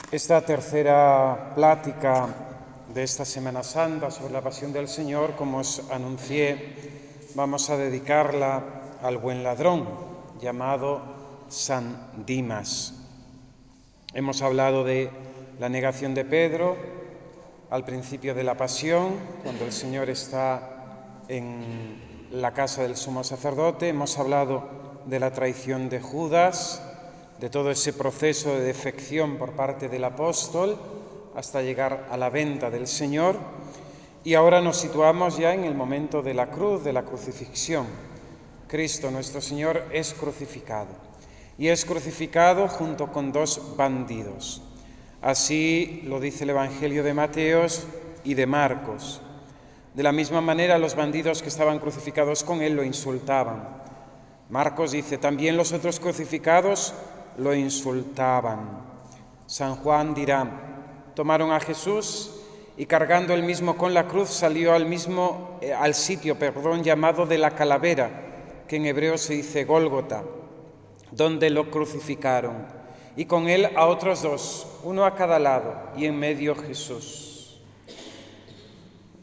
Esta tercera plática de esta Semana Santa sobre la Pasión del Señor, como os anuncié, vamos a dedicarla al buen ladrón, llamado San Dimas. Hemos hablado de la negación de Pedro al principio de la Pasión, cuando el Señor está en la casa del sumo sacerdote. Hemos hablado de la traición de Judas, de todo ese proceso de defección por parte del apóstol hasta llegar a la venta del Señor. Y ahora nos situamos ya en el momento de la cruz, de la crucifixión. Cristo, nuestro Señor, es crucificado. Y es crucificado junto con dos bandidos. Así lo dice el Evangelio de Mateo y de Marcos. De la misma manera, los bandidos que estaban crucificados con él lo insultaban. Marcos dice, también los otros crucificados lo insultaban. San Juan dirá, tomaron a Jesús y cargando él mismo con la cruz salió al sitio llamado de la calavera, que en hebreo se dice Gólgota, donde lo crucificaron, y con él a otros dos, uno a cada lado, y en medio Jesús.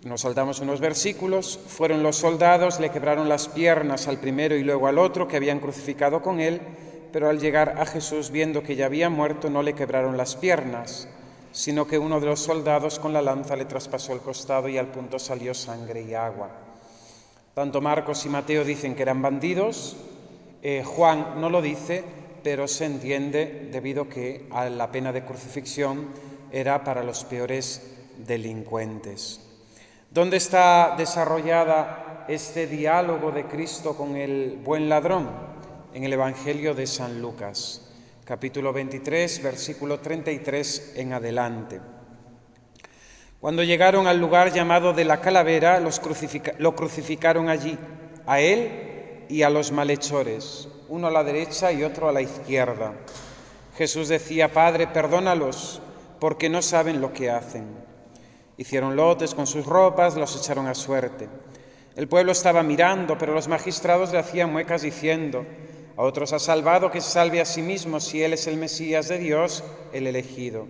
Nos saltamos unos versículos. Fueron los soldados, le quebraron las piernas al primero y luego al otro que habían crucificado con él, pero al llegar a Jesús, viendo que ya había muerto, no le quebraron las piernas, sino que uno de los soldados con la lanza le traspasó el costado y al punto salió sangre y agua. Tanto Marcos y Mateo dicen que eran bandidos, Juan no lo dice, pero se entiende debido que a la pena de crucifixión era para los peores delincuentes. ¿Dónde está desarrollada este diálogo de Cristo con el buen ladrón? En el Evangelio de San Lucas, capítulo 23, versículo 33 en adelante. Cuando llegaron al lugar llamado de la calavera, lo crucificaron allí, a él y a los malhechores, uno a la derecha y otro a la izquierda. Jesús decía, Padre, perdónalos, porque no saben lo que hacen. Hicieron lotes con sus ropas, los echaron a suerte. El pueblo estaba mirando, pero los magistrados le hacían muecas diciendo, a otros ha salvado, que se salve a sí mismo, si él es el Mesías de Dios, el elegido.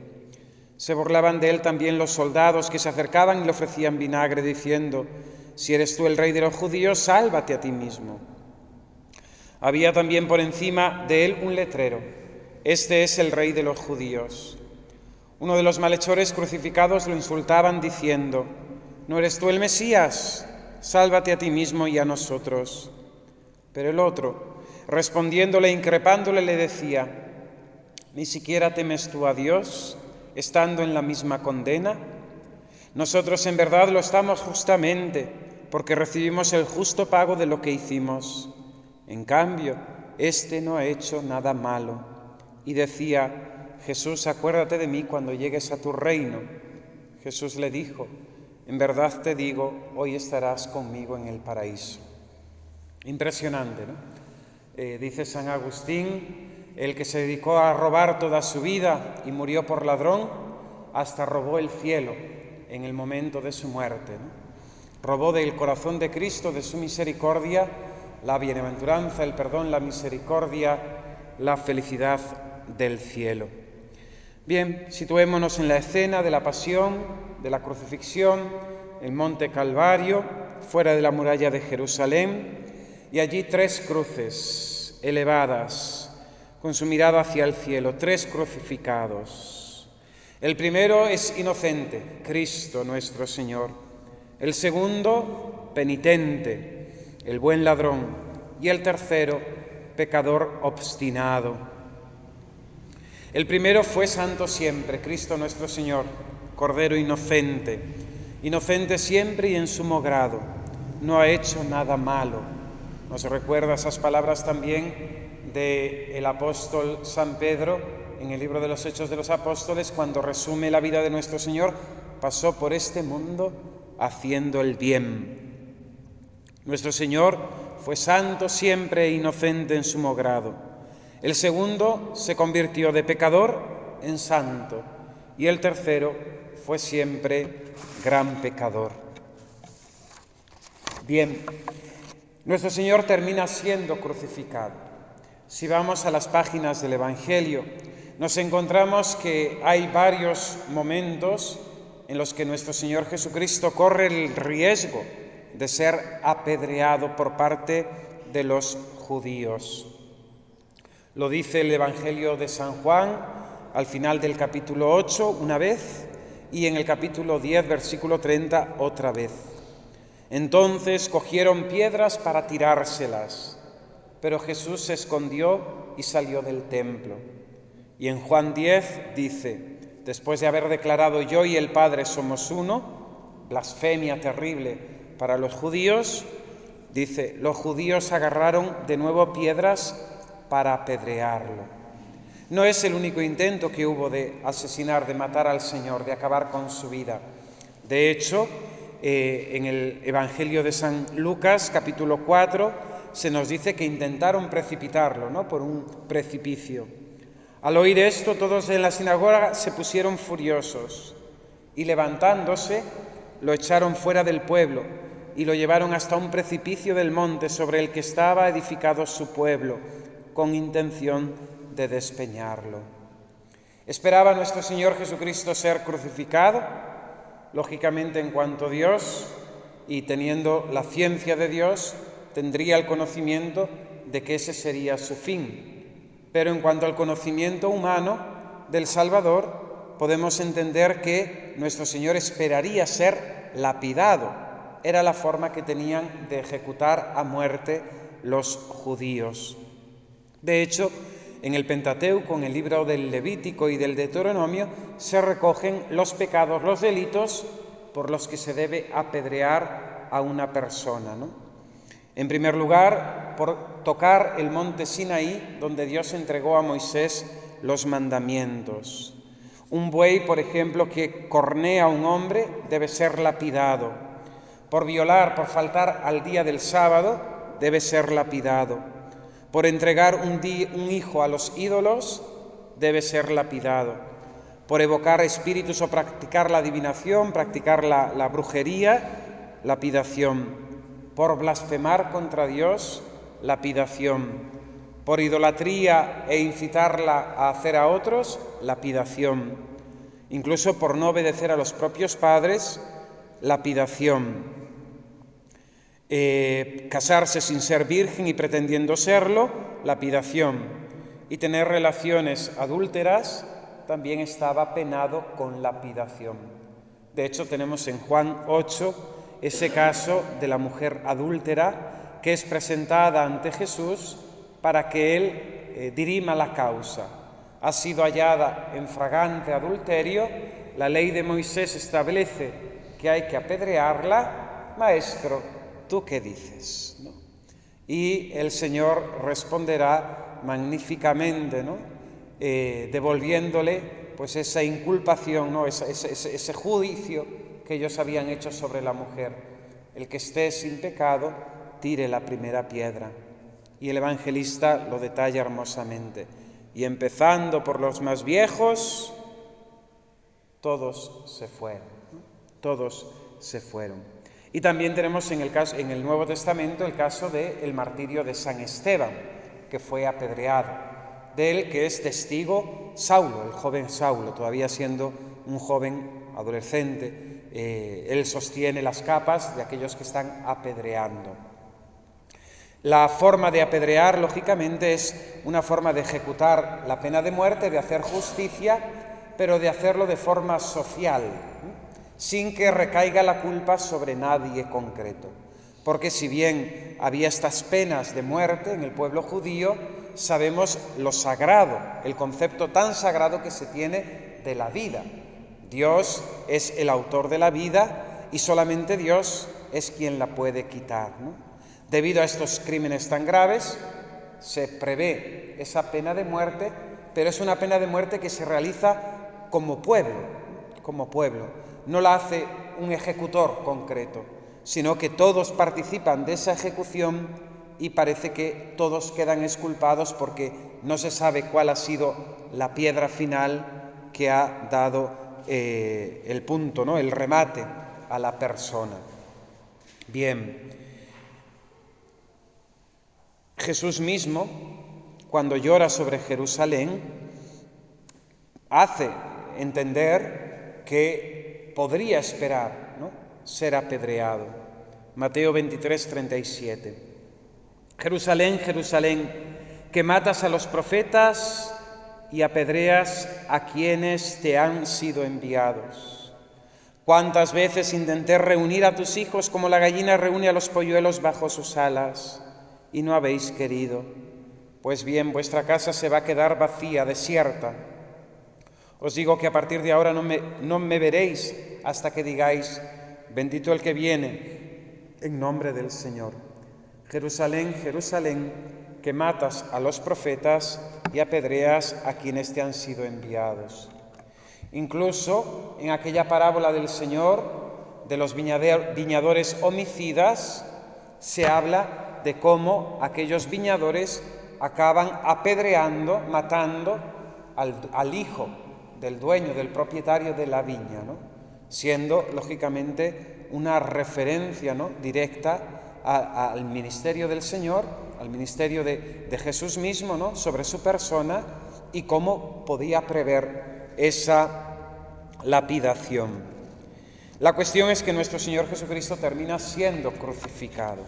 Se burlaban de él también los soldados que se acercaban y le ofrecían vinagre, diciendo, si eres tú el rey de los judíos, sálvate a ti mismo. Había también por encima de él un letrero, este es el rey de los judíos. Uno de los malhechores crucificados lo insultaban diciendo, ¿no eres tú el Mesías? Sálvate a ti mismo y a nosotros. Pero el otro, respondiéndole, increpándole, le decía, ¿ni siquiera temes tú a Dios, estando en la misma condena? Nosotros en verdad lo estamos justamente, porque recibimos el justo pago de lo que hicimos. En cambio, éste no ha hecho nada malo. Y decía, Jesús, acuérdate de mí cuando llegues a tu reino. Jesús le dijo, en verdad te digo, hoy estarás conmigo en el paraíso. Impresionante, ¿no? Dice San Agustín, el que se dedicó a robar toda su vida y murió por ladrón, hasta robó el cielo en el momento de su muerte, ¿no? Robó del corazón de Cristo, de su misericordia, la bienaventuranza, el perdón, la misericordia, la felicidad del cielo. Bien, situémonos en la escena de la pasión, de la crucifixión, el monte Calvario, fuera de la muralla de Jerusalén, y allí tres cruces elevadas, con su mirada hacia el cielo, tres crucificados. El primero es inocente, Cristo nuestro Señor. El segundo, penitente, el buen ladrón. Y el tercero, pecador obstinado. El primero fue santo siempre, Cristo nuestro Señor, Cordero inocente, inocente siempre y en sumo grado. No ha hecho nada malo. Nos recuerda esas palabras también del apóstol San Pedro en el libro de los Hechos de los Apóstoles, cuando resume la vida de nuestro Señor, pasó por este mundo haciendo el bien. Nuestro Señor fue santo siempre e inocente en sumo grado. El segundo se convirtió de pecador en santo y el tercero fue siempre gran pecador. Bien, nuestro Señor termina siendo crucificado. Si vamos a las páginas del Evangelio, nos encontramos que hay varios momentos en los que nuestro Señor Jesucristo corre el riesgo de ser apedreado por parte de los judíos. Lo dice el Evangelio de San Juan al final del capítulo 8 una vez y en el capítulo 10, versículo 30 otra vez. Entonces cogieron piedras para tirárselas, pero Jesús se escondió y salió del templo. Y en Juan 10 dice: después de haber declarado yo y el Padre somos uno, blasfemia terrible para los judíos, dice: los judíos agarraron de nuevo piedras para apedrearlo. No es el único intento que hubo de asesinar, de matar al Señor, de acabar con su vida. De hecho, en el Evangelio de San Lucas, capítulo 4, se nos dice que intentaron precipitarlo, ¿no?, por un precipicio. Al oír esto, todos en la sinagoga se pusieron furiosos y, levantándose, lo echaron fuera del pueblo y lo llevaron hasta un precipicio del monte sobre el que estaba edificado su pueblo, con intención de despeñarlo. ¿Esperaba nuestro Señor Jesucristo ser crucificado? Lógicamente, en cuanto Dios, y teniendo la ciencia de Dios, tendría el conocimiento de que ese sería su fin. Pero en cuanto al conocimiento humano del Salvador, podemos entender que nuestro Señor esperaría ser lapidado. Era la forma que tenían de ejecutar a muerte los judíos. De hecho, en el Pentateuco, en el libro del Levítico y del Deuteronomio, se recogen los pecados, los delitos por los que se debe apedrear a una persona, ¿no? En primer lugar, por tocar el monte Sinaí, donde Dios entregó a Moisés los mandamientos. Un buey, por ejemplo, que cornea a un hombre debe ser lapidado. Por violar, por faltar al día del sábado, debe ser lapidado. Por entregar un hijo a los ídolos, debe ser lapidado. Por evocar espíritus o practicar la adivinación, practicar la brujería, lapidación. Por blasfemar contra Dios, lapidación. Por idolatría e incitarla a hacer a otros, lapidación. Incluso por no obedecer a los propios padres, lapidación. Casarse sin ser virgen y pretendiendo serlo, lapidación. Y tener relaciones adúlteras también estaba penado con lapidación. De hecho, tenemos en Juan 8 ese caso de la mujer adúltera que es presentada ante Jesús para que él dirima la causa. Ha sido hallada en flagrante adulterio, la ley de Moisés establece que hay que apedrearla. Maestro, ¿tú qué dices?, ¿no? Y el Señor responderá magníficamente, ¿no?, devolviéndole pues esa inculpación, ¿no?, ese juicio que ellos habían hecho sobre la mujer. El que esté sin pecado, tire la primera piedra. Y el evangelista lo detalla hermosamente. Y empezando por los más viejos, todos se fueron, ¿no? Todos se fueron. Y también tenemos en el Nuevo Testamento el caso del martirio de San Esteban, que fue apedreado. De él que es testigo Saulo, el joven Saulo, todavía siendo un joven adolescente. Él sostiene las capas de aquellos que están apedreando. La forma de apedrear, lógicamente, es una forma de ejecutar la pena de muerte, de hacer justicia, pero de hacerlo de forma social, sin que recaiga la culpa sobre nadie concreto. Porque si bien había estas penas de muerte en el pueblo judío, sabemos lo sagrado, el concepto tan sagrado que se tiene de la vida. Dios es el autor de la vida y solamente Dios es quien la puede quitar, ¿no? Debido a estos crímenes tan graves, se prevé esa pena de muerte, pero es una pena de muerte que se realiza como pueblo. No la hace un ejecutor concreto, sino que todos participan de esa ejecución y parece que todos quedan exculpados porque no se sabe cuál ha sido la piedra final que ha dado el punto, ¿no?, el remate a la persona. Bien, Jesús mismo, cuando llora sobre Jerusalén, hace entender que podría esperar, ¿no?, ser apedreado. Mateo 23, 37. Jerusalén, Jerusalén, que matas a los profetas y apedreas a quienes te han sido enviados. ¿Cuántas veces intenté reunir a tus hijos como la gallina reúne a los polluelos bajo sus alas, y no habéis querido? Pues bien, vuestra casa se va a quedar vacía, desierta. Os digo que a partir de ahora no me veréis hasta que digáis: bendito el que viene en nombre del Señor. Jerusalén, Jerusalén, que matas a los profetas y apedreas a quienes te han sido enviados. Incluso en aquella parábola del Señor de los viñadores homicidas, se habla de cómo aquellos viñadores acaban apedreando, matando al hijo del dueño, del propietario de la viña, ¿no?, siendo lógicamente una referencia, ¿no?, directa al ministerio del Señor, al ministerio de Jesús mismo, ¿no?, sobre su persona, y cómo podía prever esa lapidación. La cuestión es que nuestro Señor Jesucristo termina siendo crucificado.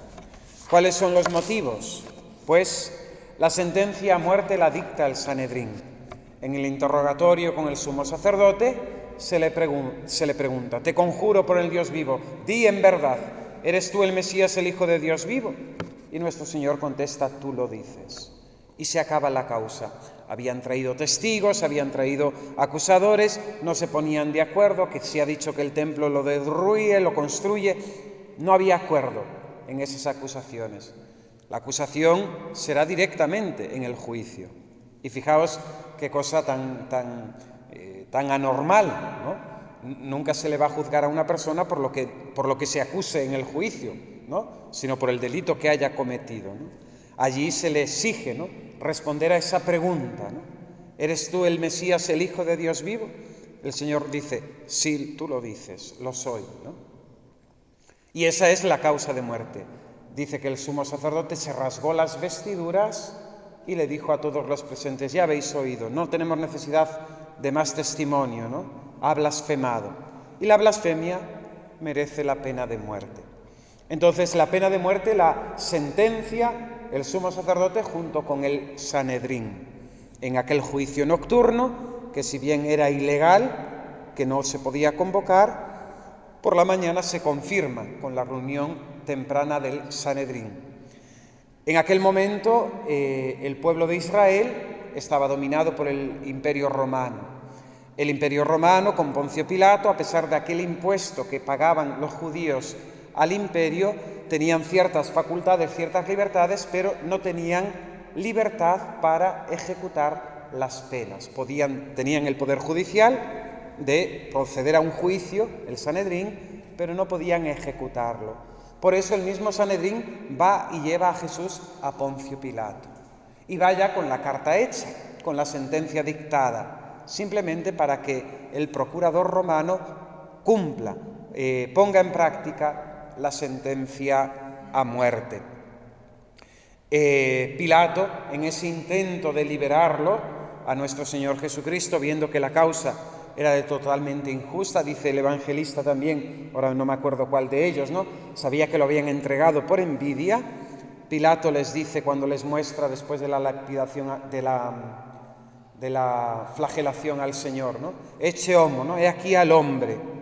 ¿Cuáles son los motivos? Pues la sentencia a muerte la dicta el Sanedrín. En el interrogatorio con el sumo sacerdote se le pregunta: te conjuro por el Dios vivo, di en verdad, ¿eres tú el Mesías, el Hijo de Dios vivo? Y nuestro Señor contesta: tú lo dices. Y se acaba la causa. Habían traído testigos, habían traído acusadores, no se ponían de acuerdo, que se ha dicho que el templo lo derruye, lo construye. No había acuerdo en esas acusaciones. La acusación será directamente en el juicio. Y fijaos qué cosa tan anormal, ¿no? Nunca se le va a juzgar a una persona por lo que se acuse en el juicio, ¿no?, sino por el delito que haya cometido, ¿no? Allí se le exige, ¿no?, responder a esa pregunta, ¿no? ¿Eres tú el Mesías, el Hijo de Dios vivo? El Señor dice: sí, tú lo dices, lo soy, ¿no? Y esa es la causa de muerte. Dice que el sumo sacerdote se rasgó las vestiduras y le dijo a todos los presentes: ya habéis oído, no tenemos necesidad de más testimonio, ¿no? Ha blasfemado. Y la blasfemia merece la pena de muerte. Entonces, la pena de muerte la sentencia el sumo sacerdote junto con el Sanedrín en aquel juicio nocturno, que si bien era ilegal, que no se podía convocar, por la mañana se confirma con la reunión temprana del Sanedrín. En aquel momento el pueblo de Israel estaba dominado por el Imperio Romano. El Imperio Romano, con Poncio Pilato, a pesar de aquel impuesto que pagaban los judíos al imperio, tenían ciertas facultades, ciertas libertades, pero no tenían libertad para ejecutar las penas. Tenían el poder judicial de proceder a un juicio, el Sanedrín, pero no podían ejecutarlo. Por eso el mismo Sanedrín va y lleva a Jesús a Poncio Pilato. Y vaya con la carta hecha, con la sentencia dictada, simplemente para que el procurador romano cumpla, ponga en práctica la sentencia a muerte. Pilato, en ese intento de liberarlo a nuestro Señor Jesucristo, viendo que la causa era totalmente injusta, dice el evangelista también, ahora no me acuerdo cuál de ellos, ¿no?, sabía que lo habían entregado por envidia. Pilato les dice, cuando les muestra después de la lapidación, de la flagelación al Señor, ¿no?, «Ecce homo», ¿no?, «He aquí al hombre».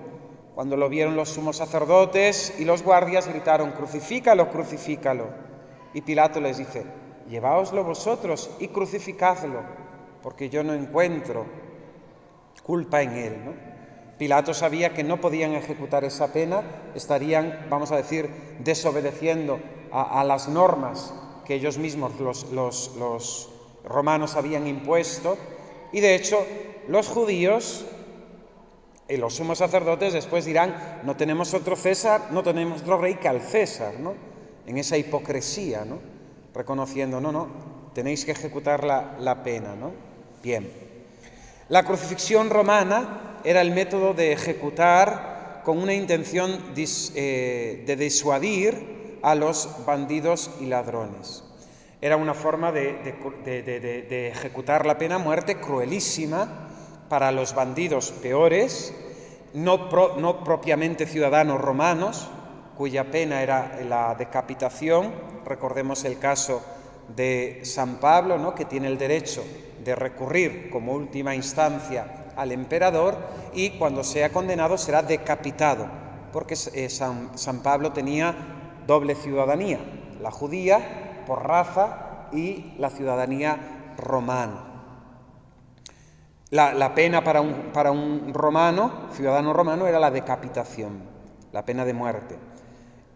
Cuando lo vieron los sumos sacerdotes y los guardias, gritaron: «Crucifícalo, crucifícalo». Y Pilato les dice: «Lleváoslo vosotros y crucificadlo, porque yo no encuentro culpa en él», ¿no? Pilato sabía que no podían ejecutar esa pena, estarían, vamos a decir, desobedeciendo a las normas que ellos mismos, los romanos, habían impuesto, y de hecho los judíos y los sumos sacerdotes después dirán: no tenemos otro César, no tenemos otro rey que al César, ¿no?, en esa hipocresía, ¿no?, reconociendo: no, tenéis que ejecutar la pena, ¿no? Bien. La crucifixión romana era el método de ejecutar con una intención de disuadir a los bandidos y ladrones. Era una forma de ejecutar la pena a muerte cruelísima, para los bandidos peores, no propiamente ciudadanos romanos, cuya pena era la decapitación. Recordemos el caso de San Pablo, ¿no?, que tiene el derecho de recurrir como última instancia al emperador y cuando sea condenado será decapitado, porque San Pablo tenía doble ciudadanía, la judía por raza y la ciudadanía romana. La pena para un romano, ciudadano romano, era la decapitación, la pena de muerte.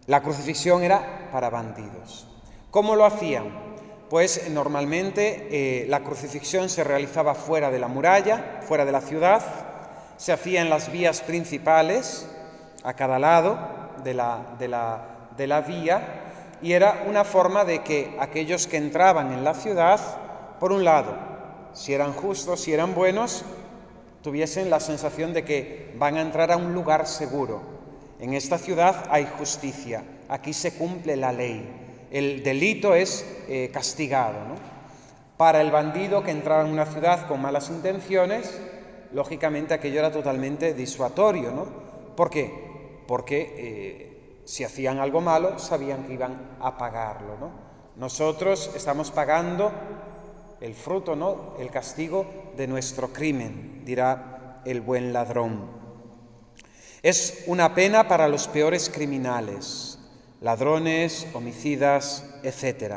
La crucifixión era para bandidos. ¿Cómo lo hacían? Pues normalmente la crucifixión se realizaba fuera de la muralla, fuera de la ciudad, se hacía en las vías principales, a cada lado de la vía, y era una forma de que aquellos que entraban en la ciudad, por un lado, si eran justos, si eran buenos, tuviesen la sensación de que van a entrar a un lugar seguro. En esta ciudad hay justicia, aquí se cumple la ley. El delito es castigado, ¿no? Para el bandido que entraba en una ciudad con malas intenciones, lógicamente aquello era totalmente disuasorio, ¿no? ¿Por qué? Porque si hacían algo malo, sabían que iban a pagarlo, ¿no? Nosotros estamos pagando el fruto, ¿no?, el castigo de nuestro crimen, dirá el buen ladrón. Es una pena para los peores criminales, ladrones, homicidas, etc.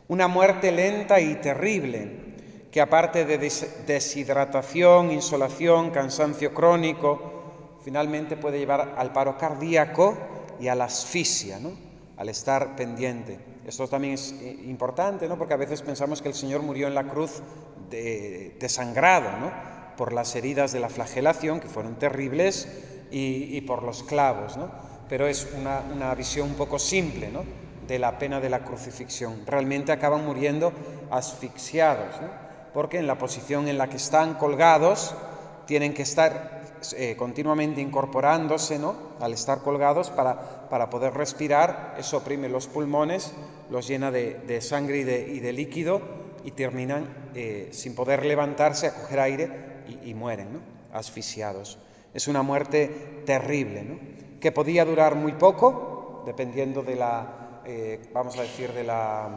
Una muerte lenta y terrible, que aparte de deshidratación, insolación, cansancio crónico, finalmente puede llevar al paro cardíaco y a la asfixia, ¿no?, al estar pendiente. Esto también es importante, ¿no?, porque a veces pensamos que el Señor murió en la cruz desangrado, ¿no?, por las heridas de la flagelación, que fueron terribles, y por los clavos, ¿no? Pero es una visión un poco simple, ¿no?, de la pena de la crucifixión. Realmente acaban muriendo asfixiados, ¿no?, porque en la posición en la que están colgados tienen que estar continuamente incorporándose, ¿no?, al estar colgados para poder respirar. Eso oprime los pulmones, los llena de sangre y de líquido y terminan sin poder levantarse a coger aire y mueren, ¿no?, asfixiados. Es una muerte terrible, ¿no?, que podía durar muy poco, dependiendo de la, vamos a decir, de la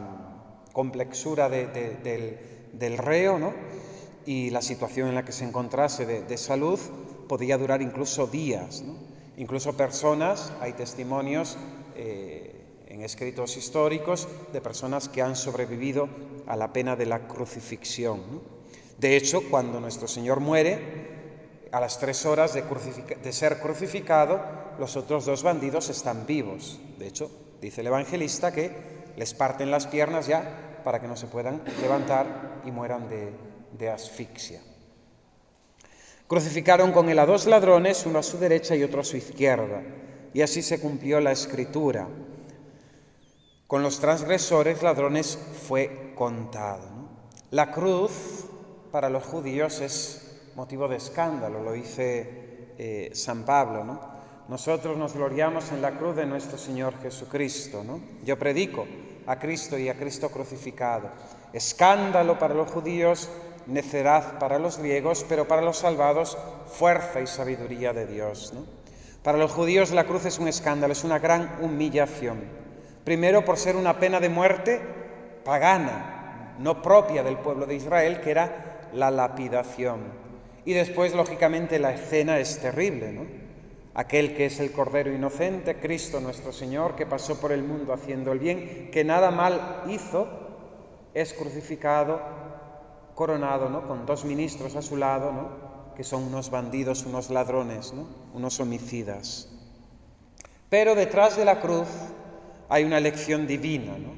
complexura del reo, ¿no?, y la situación en la que se encontrase de salud. Podía durar incluso días, ¿no? Incluso personas, hay testimonios en escritos históricos de personas que han sobrevivido a la pena de la crucifixión, ¿no? De hecho, cuando nuestro Señor muere, a las 3 horas de ser crucificado, los otros 2 bandidos están vivos. De hecho, dice el evangelista que les parten las piernas ya para que no se puedan levantar y mueran de asfixia. Crucificaron con él a 2 ladrones, uno a su derecha y otro a su izquierda, y así se cumplió la Escritura. Con los transgresores ladrones fue contado, ¿no? La cruz para los judíos es motivo de escándalo, lo dice San Pablo, ¿no? Nosotros nos gloriamos en la cruz de nuestro Señor Jesucristo, ¿no? Yo predico a Cristo y a Cristo crucificado. Escándalo para los judíos, necedad para los griegos, pero para los salvados, fuerza y sabiduría de Dios, ¿no? Para los judíos la cruz es un escándalo, es una gran humillación. Primero por ser una pena de muerte pagana, no propia del pueblo de Israel, que era la lapidación. Y después, lógicamente, la escena es terrible, ¿no? Aquel que es el Cordero inocente, Cristo nuestro Señor, que pasó por el mundo haciendo el bien, que nada mal hizo, es crucificado, coronado, ¿no?, con 2 ministros a su lado, ¿no?, que son unos bandidos, unos ladrones, ¿no?, unos homicidas. Pero detrás de la cruz hay una elección divina, ¿no?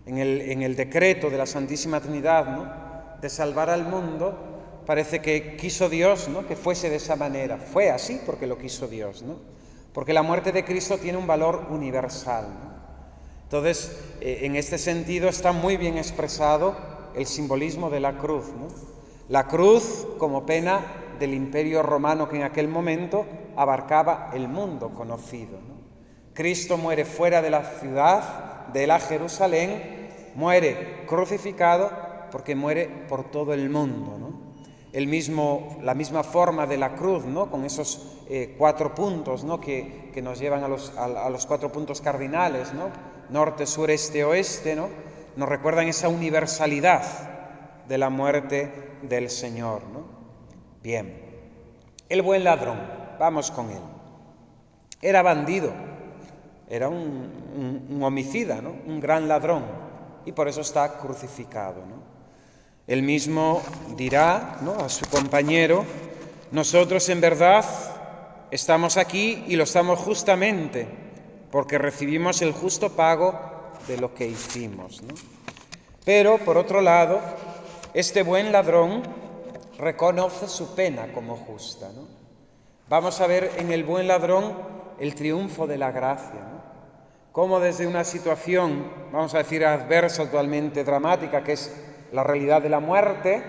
En el decreto de la Santísima Trinidad, ¿no?, de salvar al mundo, parece que quiso Dios, ¿no?, que fuese de esa manera. Fue así porque lo quiso Dios, ¿no? Porque la muerte de Cristo tiene un valor universal, ¿no? Entonces, en este sentido está muy bien expresado el simbolismo de la cruz, ¿no? La cruz como pena del Imperio Romano que en aquel momento abarcaba el mundo conocido, ¿no? Cristo muere fuera de la ciudad, de la Jerusalén, muere crucificado porque muere por todo el mundo, ¿no? la misma forma de la cruz, ¿no? Con esos 4 puntos, ¿no? que nos llevan a los 4 puntos cardinales, ¿no? Norte, sur, este, oeste, ¿no? Nos recuerdan esa universalidad de la muerte del Señor, ¿no? Bien, el buen ladrón, vamos con él. Era bandido, era un homicida, ¿no? Un gran ladrón, y por eso está crucificado, ¿no? Él mismo dirá, ¿no?, a su compañero: nosotros en verdad estamos aquí y lo estamos justamente porque recibimos el justo pago de lo que hicimos, ¿no? Pero, por otro lado, este buen ladrón reconoce su pena como justa, ¿no? Vamos a ver en el buen ladrón el triunfo de la gracia, ¿no? Cómo desde una situación, vamos a decir, adversa, totalmente dramática, que es la realidad de la muerte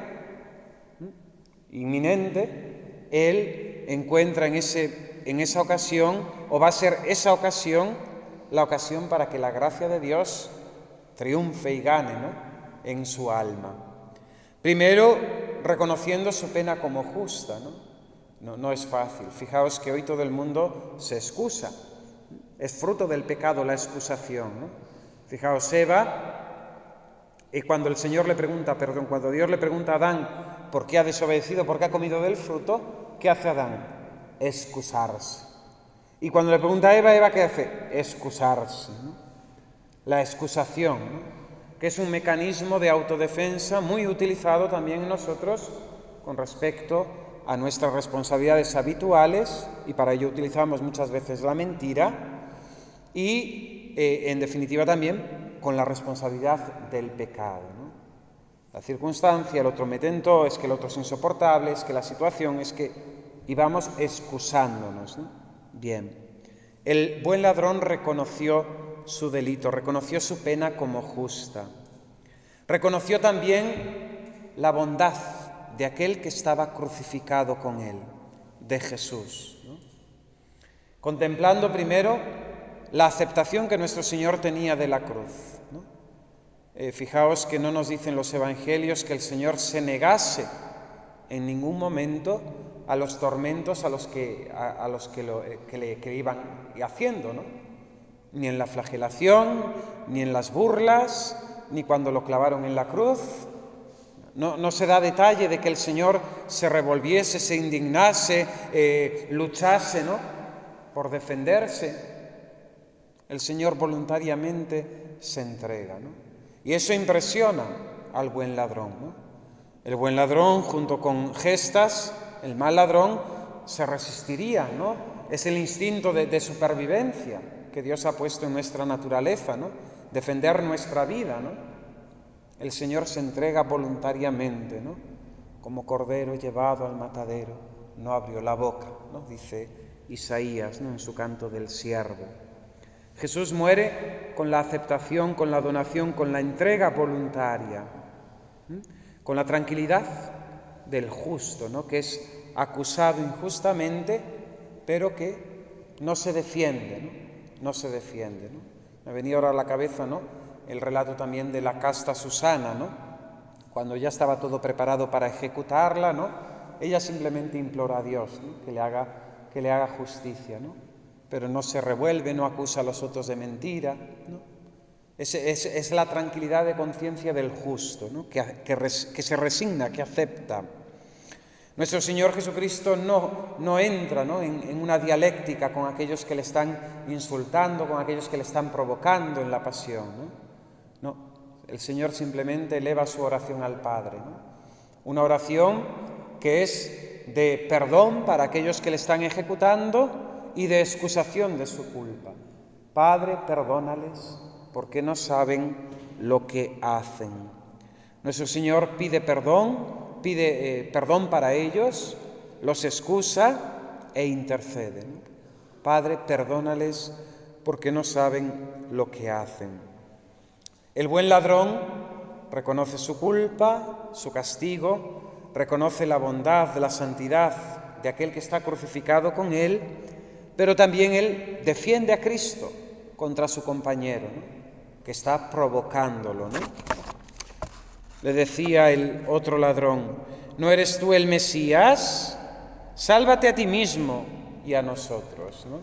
inminente, él encuentra en esa ocasión, o va a ser esa ocasión, la ocasión para que la gracia de Dios triunfe y gane, ¿no?, en su alma. Primero, reconociendo su pena como justa, ¿no? No es fácil. Fijaos que hoy todo el mundo se excusa. Es fruto del pecado la excusación, ¿no? Fijaos, Eva, y cuando Dios le pregunta a Adán por qué ha desobedecido, por qué ha comido del fruto, ¿qué hace Adán? Excusarse. Y cuando le pregunta a Eva, ¿qué hace? Excusarse, ¿no? La excusación, ¿no?, que es un mecanismo de autodefensa muy utilizado también en nosotros con respecto a nuestras responsabilidades habituales, y para ello utilizamos muchas veces la mentira y, en definitiva, también con la responsabilidad del pecado, ¿no? La circunstancia, el otro me tentó, es que el otro es insoportable, es que la situación, es que... y vamos excusándonos, ¿no? Bien, el buen ladrón reconoció su delito, reconoció su pena como justa. Reconoció también la bondad de aquel que estaba crucificado con él, de Jesús, ¿no? Contemplando primero la aceptación que nuestro Señor tenía de la cruz, ¿no? Fijaos que no nos dicen los evangelios que el Señor se negase en ningún momento a los tormentos a los que le iban haciendo, ¿no? Ni en la flagelación, ni en las burlas, ni cuando lo clavaron en la cruz. No se da detalle de que el Señor se revolviese, se indignase, luchase, ¿no?, por defenderse. El Señor voluntariamente se entrega, ¿no? Y eso impresiona al buen ladrón, ¿no? El buen ladrón, junto con gestas, el mal ladrón, se resistiría, ¿no? Es el instinto de supervivencia que Dios ha puesto en nuestra naturaleza, ¿no? Defender nuestra vida, ¿no? El Señor se entrega voluntariamente, ¿no? Como cordero llevado al matadero, no abrió la boca, ¿no?, dice Isaías, ¿no?, en su canto del siervo. Jesús muere con la aceptación, con la donación, con la entrega voluntaria, con la tranquilidad del justo, ¿no?, que es acusado injustamente, pero que no se defiende, ¿no? No se defiende, ¿no? Me venía ahora a la cabeza, ¿no?, el relato también de la casta Susana, ¿no? Cuando ya estaba todo preparado para ejecutarla, ¿no?, ella simplemente implora a Dios, ¿no?, que le haga justicia, ¿no? Pero no se revuelve, no acusa a los otros de mentira, ¿no? Es la tranquilidad de conciencia del justo, ¿no?, que se resigna, que acepta. Nuestro Señor Jesucristo no entra, ¿no?, en una dialéctica con aquellos que le están insultando, con aquellos que le están provocando en la pasión, ¿no? No, el Señor simplemente eleva su oración al Padre, ¿no? Una oración que es de perdón para aquellos que le están ejecutando y de excusación de su culpa. Padre, perdónales porque no saben lo que hacen. Nuestro Señor pide perdón para ellos, los excusa e intercede, ¿no? Padre, perdónales porque no saben lo que hacen. El buen ladrón reconoce su culpa, su castigo, reconoce la bondad, la santidad de aquel que está crucificado con él, pero también él defiende a Cristo contra su compañero, ¿no?, que está provocándolo, ¿no? Le decía el otro ladrón: ¿No eres tú el Mesías? Sálvate a ti mismo y a nosotros, ¿no?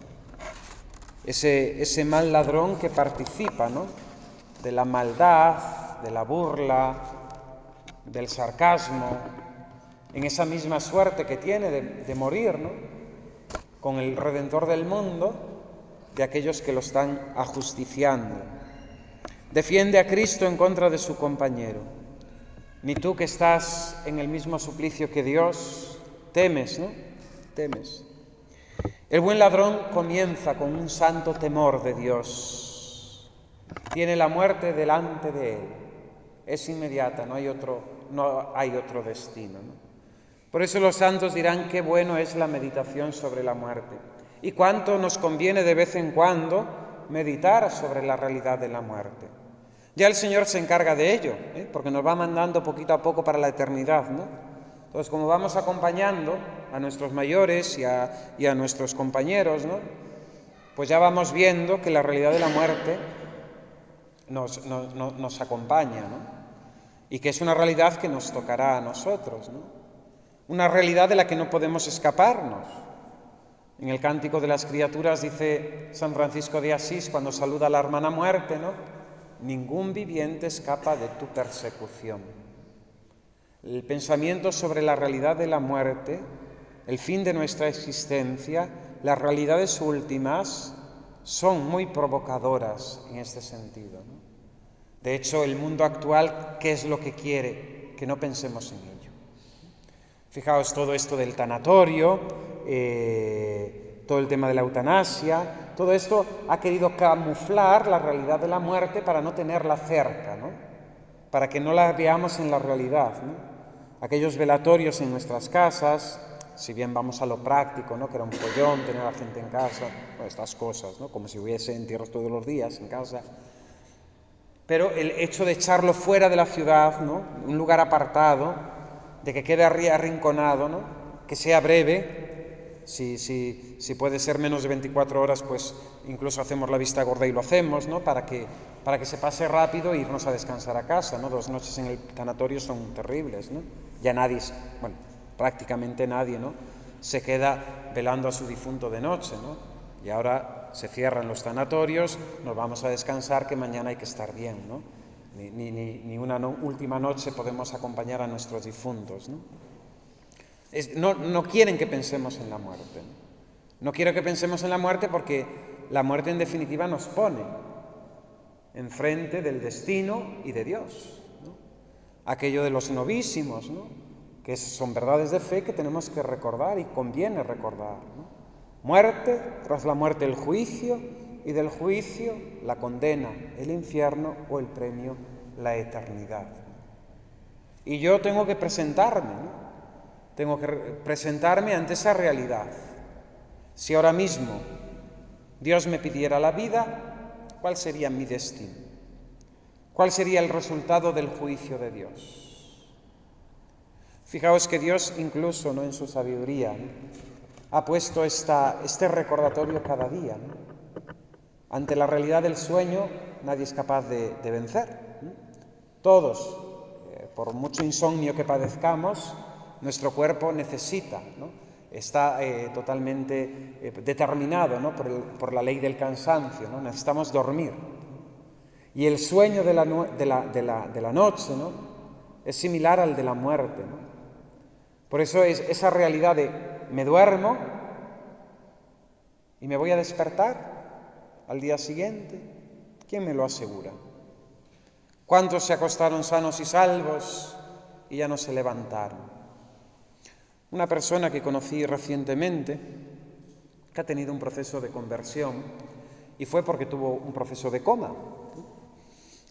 Ese mal ladrón que participa, ¿no?, de la maldad, de la burla, del sarcasmo, en esa misma suerte que tiene de morir, ¿no?, con el Redentor del mundo, de aquellos que lo están ajusticiando. Defiende a Cristo en contra de su compañero. Ni tú, que estás en el mismo suplicio que Dios, temes, ¿no? Temes. El buen ladrón comienza con un santo temor de Dios. Tiene la muerte delante de él. Es inmediata, no hay otro destino, ¿no? Por eso los santos dirán qué bueno es la meditación sobre la muerte y cuánto nos conviene de vez en cuando meditar sobre la realidad de la muerte. Ya el Señor se encarga de ello, porque nos va mandando poquito a poco para la eternidad, ¿no? Entonces, como vamos acompañando a nuestros mayores y a nuestros compañeros, ¿no?, pues ya vamos viendo que la realidad de la muerte nos acompaña, ¿no?, y que es una realidad que nos tocará a nosotros, ¿no?, una realidad de la que no podemos escaparnos. En el Cántico de las Criaturas dice San Francisco de Asís, cuando saluda a la hermana muerte, ¿no?, ningún viviente escapa de tu persecución. El pensamiento sobre la realidad de la muerte, el fin de nuestra existencia, las realidades últimas, son muy provocadoras en este sentido, ¿no? De hecho, el mundo actual, ¿qué es lo que quiere? Que no pensemos en ello. Fijaos todo esto del tanatorio, todo el tema de la eutanasia, todo esto ha querido camuflar la realidad de la muerte para no tenerla cerca, ¿no?, para que no la veamos en la realidad, ¿no? Aquellos velatorios en nuestras casas, si bien vamos a lo práctico, ¿no?, que era un follón tener a la gente en casa, bueno, estas cosas, ¿no?, como si hubiese entierros todos los días en casa. Pero el hecho de echarlo fuera de la ciudad, ¿no?, un lugar apartado, de que quede arrinconado, ¿no?, que sea breve, si puede ser menos de 24 horas, pues incluso hacemos la vista gorda y lo hacemos, ¿no?, para que se pase rápido e irnos a descansar a casa, ¿no? 2 noches en el tanatorio son terribles, ¿no? Ya nadie, bueno, prácticamente nadie, ¿no?, se queda velando a su difunto de noche, ¿no? Y ahora se cierran los tanatorios, nos vamos a descansar, que mañana hay que estar bien, ¿no? Ni una última noche podemos acompañar a nuestros difuntos, ¿no? No quieren que pensemos en la muerte, ¿no? No quiero que pensemos en la muerte porque la muerte en definitiva nos pone enfrente del destino y de Dios, ¿no? Aquello de los novísimos, ¿no?, que son verdades de fe que tenemos que recordar y conviene recordar, ¿no? Muerte, tras la muerte el juicio, y del juicio la condena, el infierno, o el premio, la eternidad. Y yo tengo que presentarme, ¿no?, tengo que presentarme ante esa realidad. Si ahora mismo Dios me pidiera la vida, ¿cuál sería mi destino? ¿Cuál sería el resultado del juicio de Dios? Fijaos que Dios, incluso, ¿no?, en su sabiduría, ¿no?, ha puesto este recordatorio cada día, ¿no? Ante la realidad del sueño nadie es capaz de vencer, ¿no? Todos, por mucho insomnio que padezcamos, nuestro cuerpo necesita, ¿no?, está totalmente determinado, ¿no?, por la ley del cansancio, ¿no? Necesitamos dormir. Y el sueño de la noche, ¿no?, es similar al de la muerte, ¿no? Por eso es esa realidad de me duermo y me voy a despertar al día siguiente. ¿Quién me lo asegura? ¿Cuántos se acostaron sanos y salvos y ya no se levantaron? Una persona que conocí recientemente, que ha tenido un proceso de conversión, y fue porque tuvo un proceso de coma.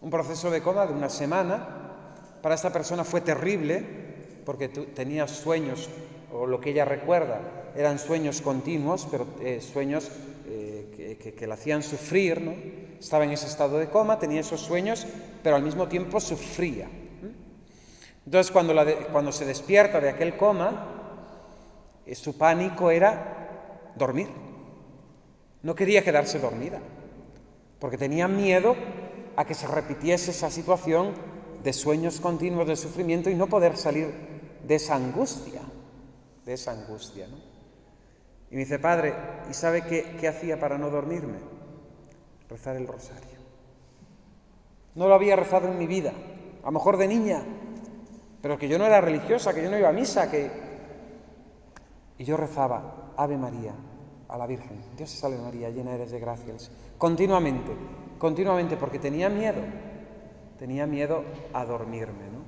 Un proceso de coma de una semana. Para esta persona fue terrible, porque tenía sueños, o lo que ella recuerda, eran sueños continuos, pero sueños que la hacían sufrir, ¿no? Estaba en ese estado de coma, tenía esos sueños, pero al mismo tiempo sufría. Entonces, cuando se despierta de aquel coma, su pánico era dormir. No quería quedarse dormida, porque tenía miedo a que se repitiese esa situación de sueños continuos de sufrimiento y no poder salir de esa angustia, ¿no? Y me dice, padre, ¿y sabe qué hacía para no dormirme? Rezar el rosario. No lo había rezado en mi vida, a lo mejor de niña, pero que yo no era religiosa, que yo no iba a misa, Y yo rezaba, Ave María, a la Virgen, Dios te salve María, llena eres de gracia, continuamente, porque tenía miedo a dormirme, ¿no?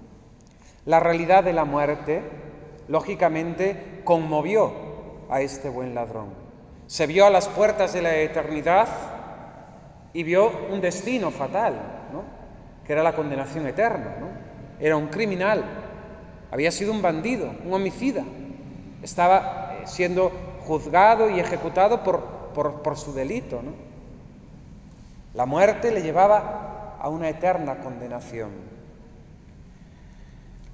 La realidad de la muerte, lógicamente, conmovió a este buen ladrón. Se vio a las puertas de la eternidad y vio un destino fatal, ¿no? Que era la condenación eterna, ¿no? Era un criminal, había sido un bandido, un homicida, estaba siendo juzgado y ejecutado por su delito, ¿no? La muerte le llevaba a una eterna condenación.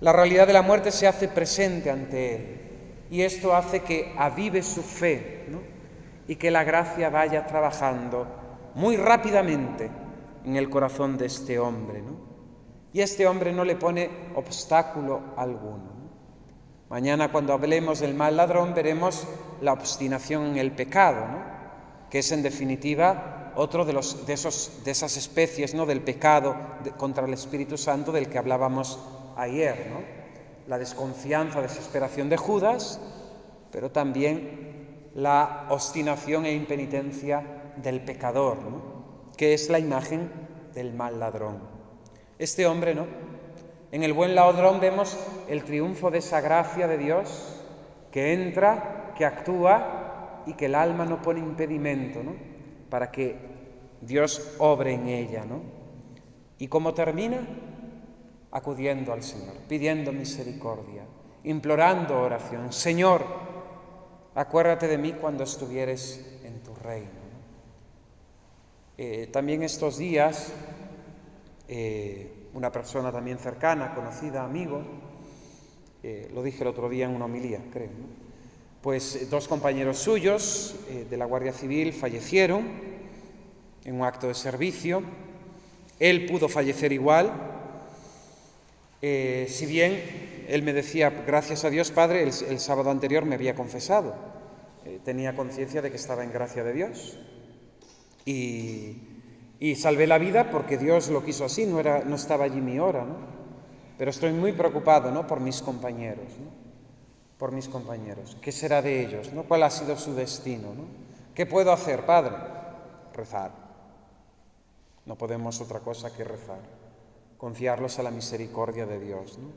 La realidad de la muerte se hace presente ante él y esto hace que avive su fe, ¿no? Y que la gracia vaya trabajando muy rápidamente en el corazón de este hombre, ¿no? Y este hombre no le pone obstáculo alguno, ¿no? Mañana, cuando hablemos del mal ladrón, veremos la obstinación en el pecado, ¿no? Que es en definitiva otro de esas especies, ¿no? Del pecado contra el Espíritu Santo del que hablábamos ayer, ¿no? La desconfianza, desesperación de Judas, pero también la obstinación e impenitencia del pecador, ¿no? Que es la imagen del mal ladrón. Este hombre, ¿no? En el buen ladrón vemos el triunfo de esa gracia de Dios que entra, que actúa y que el alma no pone impedimento, ¿no? Para que Dios obre en ella, ¿no? ¿Y cómo termina? Acudiendo al Señor, pidiendo misericordia, implorando oración. Señor, acuérdate de mí cuando estuvieres en tu reino, ¿no? También estos días, una persona también cercana, conocida, amigo, lo dije el otro día en una homilía, creo, ¿no? Pues 2 compañeros suyos de la Guardia Civil fallecieron en un acto de servicio. Él pudo fallecer igual, si bien él me decía, gracias a Dios, Padre, el sábado anterior me había confesado, tenía conciencia de que estaba en gracia de Dios y salvé la vida porque Dios lo quiso así, no estaba allí mi hora, ¿no? Pero estoy muy preocupado, ¿no? Por mis compañeros, ¿no? Por mis compañeros. ¿Qué será de ellos, ¿no? ¿Cuál ha sido su destino, ¿no? ¿Qué puedo hacer, Padre? Rezar. No podemos otra cosa que rezar. Confiarlos a la misericordia de Dios, ¿no?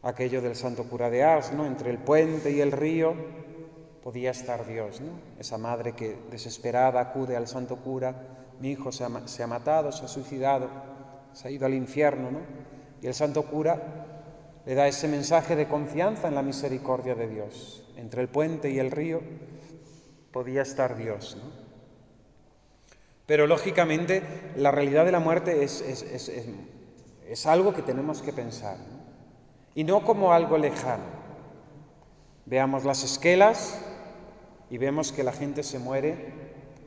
Aquello del santo cura de Ars, ¿no? Entre el puente y el río podía estar Dios, ¿no? Esa madre que desesperada acude al santo cura, mi hijo se ha matado, se ha suicidado, se ha ido al infierno, ¿no? Y el santo cura le da ese mensaje de confianza en la misericordia de Dios. Entre el puente y el río podía estar Dios, ¿no? Pero lógicamente la realidad de la muerte es algo que tenemos que pensar, ¿no? Y no como algo lejano. Veamos las esquelas y vemos que la gente se muere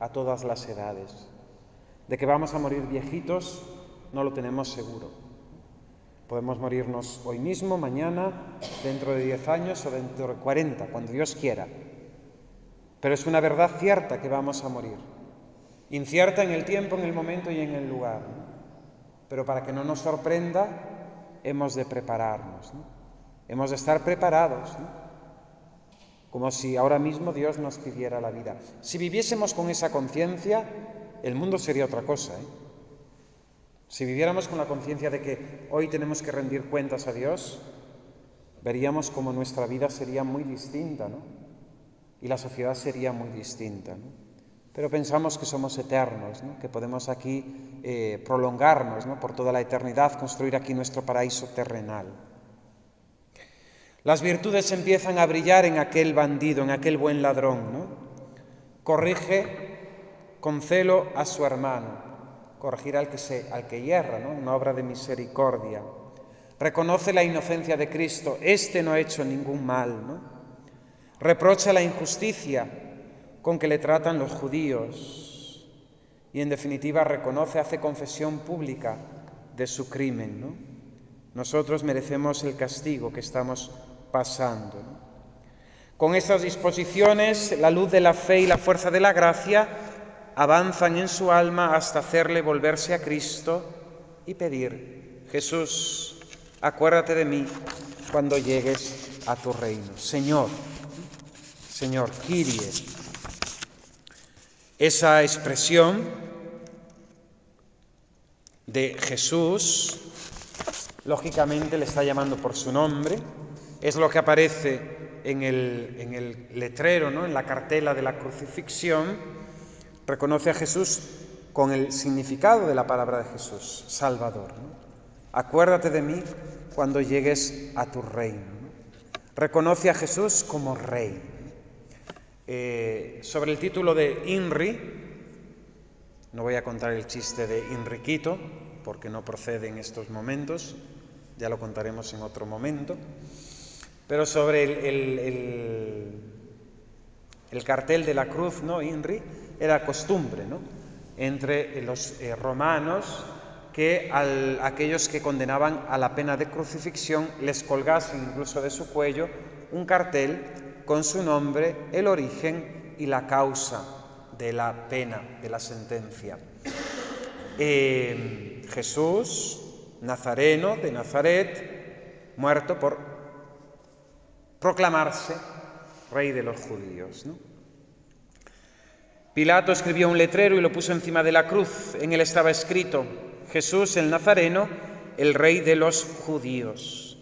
a todas las edades. De que vamos a morir viejitos no lo tenemos seguro. Podemos morirnos hoy mismo, mañana, dentro de 10 años o dentro de 40, cuando Dios quiera. Pero es una verdad cierta que vamos a morir. Incierta en el tiempo, en el momento y en el lugar, ¿no? Pero para que no nos sorprenda, hemos de prepararnos, ¿no? Hemos de estar preparados, ¿no? Como si ahora mismo Dios nos pidiera la vida. Si viviésemos con esa conciencia, el mundo sería otra cosa, ¿eh? Si viviéramos con la conciencia de que hoy tenemos que rendir cuentas a Dios, veríamos cómo nuestra vida sería muy distinta, ¿no? Y la sociedad sería muy distinta, ¿no? Pero pensamos que somos eternos, ¿no? Que podemos aquí prolongarnos, ¿no? Por toda la eternidad, construir aquí nuestro paraíso terrenal. Las virtudes empiezan a brillar en aquel bandido, en aquel buen ladrón, ¿no? Corrige con celo a su hermano. Corregir al que hierra, ¿no? Una obra de misericordia. Reconoce la inocencia de Cristo. Este no ha hecho ningún mal, ¿no? Reprocha la injusticia con que le tratan los judíos. Y en definitiva reconoce, hace confesión pública de su crimen, ¿no? Nosotros merecemos el castigo que estamos pasando, ¿no? Con estas disposiciones, la luz de la fe y la fuerza de la gracia avanzan en su alma hasta hacerle volverse a Cristo y pedir: Jesús, acuérdate de mí cuando llegues a tu reino. Señor, Kyrie. Esa expresión de Jesús, lógicamente le está llamando por su nombre, es lo que aparece en el letrero, ¿no? En la cartela de la crucifixión. Reconoce a Jesús con el significado de la palabra de Jesús, Salvador, ¿no? Acuérdate de mí cuando llegues a tu reino, ¿no? Reconoce a Jesús como Rey. Sobre el título de INRI, no voy a contar el chiste de Enriquito, porque no procede en estos momentos, ya lo contaremos en otro momento, pero sobre el cartel de la cruz, ¿no? INRI, era costumbre, ¿no? Entre los romanos que aquellos que condenaban a la pena de crucifixión les colgasen incluso de su cuello un cartel con su nombre, el origen y la causa de la pena, de la sentencia. Jesús, nazareno de Nazaret, muerto por proclamarse rey de los judíos, ¿no? Pilato escribió un letrero y lo puso encima de la cruz. En él estaba escrito: Jesús el Nazareno, el rey de los judíos.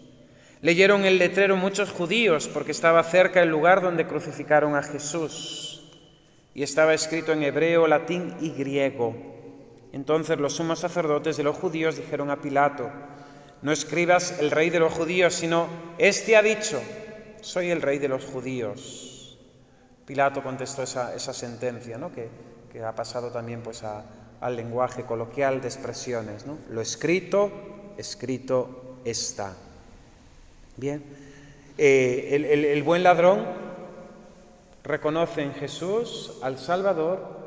Leyeron el letrero muchos judíos porque estaba cerca el lugar donde crucificaron a Jesús y estaba escrito en hebreo, latín y griego. Entonces los sumos sacerdotes de los judíos dijeron a Pilato: no escribas el rey de los judíos, sino este ha dicho: soy el rey de los judíos. Pilato contestó esa sentencia, ¿no? que ha pasado también pues al lenguaje coloquial de expresiones, ¿no? Lo escrito, escrito está. Bien, el buen ladrón reconoce en Jesús al Salvador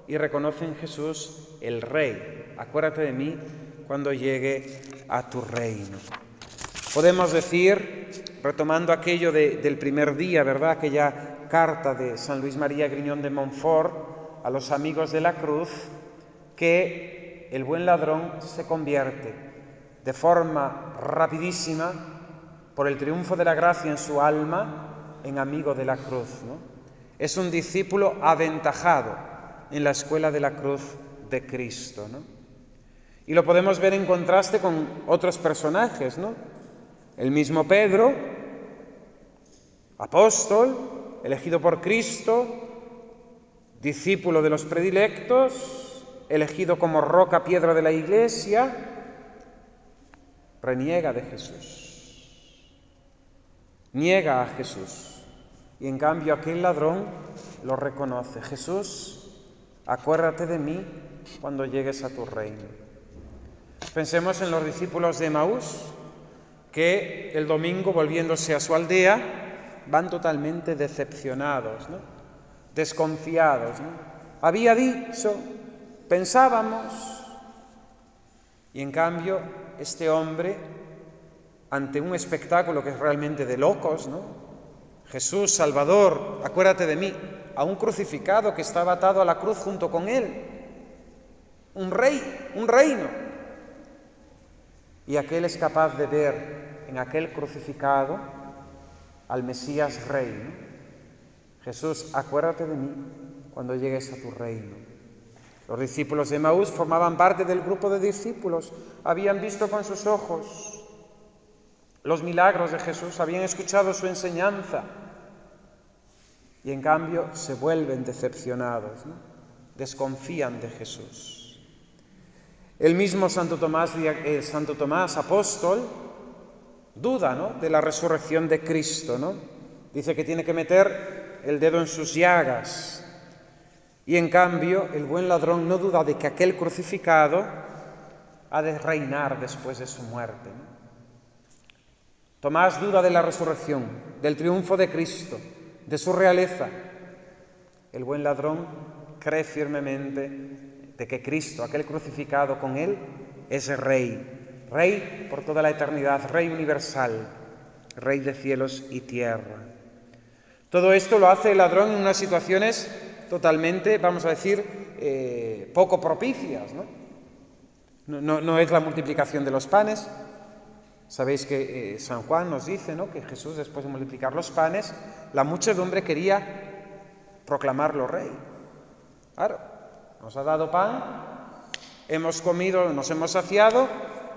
y reconoce en Jesús el Rey. Acuérdate de mí cuando llegue a tu reino. Podemos decir, retomando aquello del primer día, ¿verdad? Aquella carta de San Luis María Griñón de Montfort a los amigos de la cruz, que el buen ladrón se convierte de forma rapidísima, por el triunfo de la gracia en su alma, en amigo de la cruz, ¿no? Es un discípulo aventajado en la escuela de la cruz de Cristo, ¿no? Y lo podemos ver en contraste con otros personajes, ¿no? El mismo Pedro, apóstol, elegido por Cristo, discípulo de los predilectos, elegido como roca, piedra de la Iglesia, reniega de Jesús. Niega a Jesús y en cambio aquel ladrón lo reconoce. Jesús, acuérdate de mí cuando llegues a tu reino. Pensemos en los discípulos de Emaús, que el domingo, volviéndose a su aldea, van totalmente decepcionados, ¿no? Desconfiados, ¿no? Había dicho, pensábamos, y en cambio este hombre, ante un espectáculo que es realmente de locos, ¿no? Jesús, Salvador, acuérdate de mí, a un crucificado que estaba atado a la cruz junto con él, un rey, un reino. Y aquel es capaz de ver en aquel crucificado al Mesías Rey, ¿no? Jesús, acuérdate de mí cuando llegues a tu reino. Los discípulos de Emaús formaban parte del grupo de discípulos, habían visto con sus ojos los milagros de Jesús, habían escuchado su enseñanza y en cambio se vuelven decepcionados, ¿no? Desconfían de Jesús. El mismo Santo Tomás, apóstol, duda, ¿no? de la resurrección de Cristo, ¿no? Dice que tiene que meter el dedo en sus llagas y en cambio el buen ladrón no duda de que aquel crucificado ha de reinar después de su muerte, ¿no? Tomás duda de la resurrección, del triunfo de Cristo, de su realeza. El buen ladrón cree firmemente de que Cristo, aquel crucificado con él, es Rey, Rey por toda la eternidad, Rey universal, Rey de cielos y tierra. Todo esto lo hace el ladrón en unas situaciones totalmente, vamos a decir, poco propicias, ¿no? No es la multiplicación de los panes. Sabéis que San Juan nos dice, ¿no?, que Jesús, después de multiplicar los panes, la muchedumbre quería proclamarlo rey. Claro, nos ha dado pan, hemos comido, nos hemos saciado,